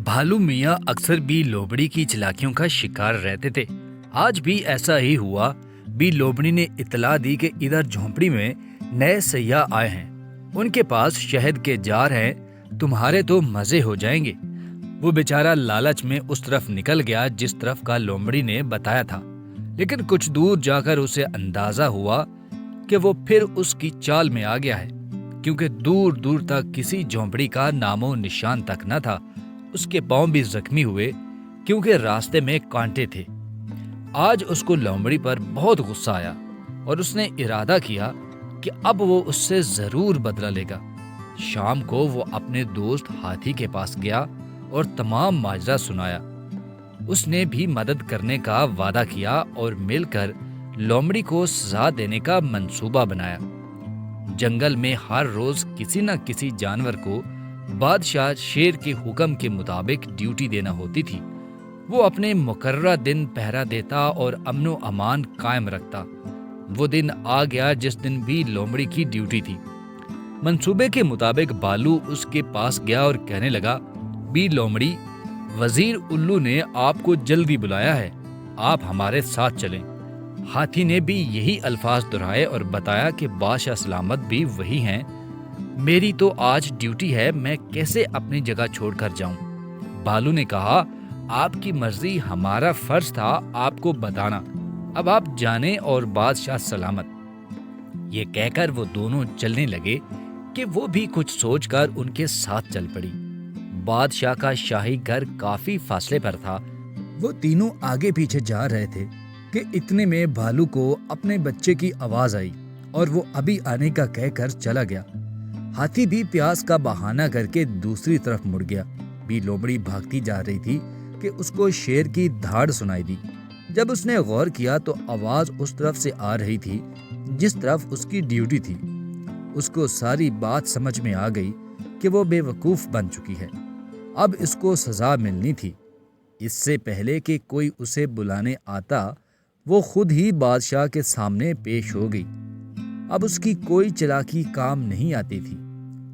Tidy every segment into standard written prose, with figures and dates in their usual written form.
भालू मियाँ अक्सर बी लोमड़ी की चालाकियों का शिकार रहते थे। आज भी ऐसा ही हुआ। बी लोमड़ी ने इतला दी कि इधर झोंपड़ी में नए सैयाह आए हैं, उनके पास शहद के जार हैं, तुम्हारे तो मजे हो जाएंगे। वो बेचारा लालच में उस तरफ निकल गया जिस तरफ का लोमड़ी ने बताया था, लेकिन कुछ दूर जाकर उसे अंदाजा हुआ कि वो फिर उसकी चाल में आ गया है, क्योंकि दूर दूर तक किसी झोंपड़ी का नामो निशान तक न था। उसके पांव भी जख्मी हुए क्योंकि रास्ते में कांटे थे। आज उसको लोमड़ी पर बहुत गुस्सा आया और उसने इरादा किया कि अब वो उससे जरूर बदला लेगा। शाम को वो अपने दोस्त हाथी के पास गया और तमाम माजरा सुनाया। उसने भी मदद करने का वादा किया और मिलकर लोमड़ी को सजा देने का मंसूबा बनाया। जंगल में हर रोज किसी न किसी जानवर को बादशाह शेर के हुक्म के मुताबिक ड्यूटी देना होती थी। वो अपने मुकर्रर दिन पहरा देता और अमनो अमान कायम रखता। वो दिन आ गया जिस दिन भी लोमड़ी की ड्यूटी थी। मंसूबे के मुताबिक बालू उसके पास गया और कहने लगा, बी लोमड़ी, वजीर उल्लू ने आपको जल्दी बुलाया है, आप हमारे साथ चलें। हाथी ने भी यही अल्फाज दोहराए और बताया कि बादशाह सलामत भी वही हैं। मेरी तो आज ड्यूटी है, मैं कैसे अपनी जगह छोड़कर जाऊं? बालू ने कहा, आपकी मर्जी, हमारा फर्ज था आपको बताना। अब आप जाने और बादशाह सलामत। ये कहकर वो दोनों चलने लगे कि वो भी कुछ सोचकर उनके साथ चल पड़ी। बादशाह का शाही घर काफी फासले पर था। वो तीनों आगे पीछे जा रहे थे कि इतने में भालू को अपने बच्चे की आवाज आई और वो अभी आने का कहकर चला गया। हाथी भी प्यास का बहाना करके दूसरी तरफ मुड़ गया। बी लोमड़ी भागती जा रही थी कि उसको शेर की धाड़ सुनाई दी। जब उसने गौर किया तो आवाज उस तरफ से आ रही थी जिस तरफ उसकी ड्यूटी थी। उसको सारी बात समझ में आ गई कि वो बेवकूफ बन चुकी है। अब इसको सजा मिलनी थी। इससे पहले कि कोई उसे बुलाने आता, वो खुद ही बादशाह के सामने पेश हो गई। अब उसकी कोई चालाकी काम नहीं आती थी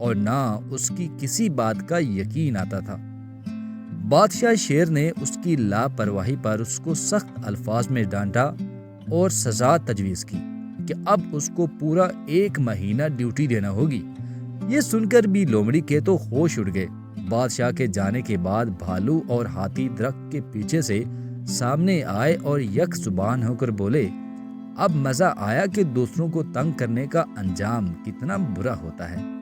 और ना उसकी किसी बात का यकीन आता था। बादशाह शेर ने उसकी लापरवाही पर उसको सख्त अल्फाज में डांटा और सजा तजवीज की कि अब उसको पूरा 1 महीना ड्यूटी देना होगी। ये सुनकर भी लोमड़ी के तो होश उड़ गए। बादशाह के जाने के बाद भालू और हाथी दरख्त के पीछे से सामने आए और यक जुबान होकर बोले, अब मजा आया कि दूसरों को तंग करने का अंजाम कितना बुरा होता है।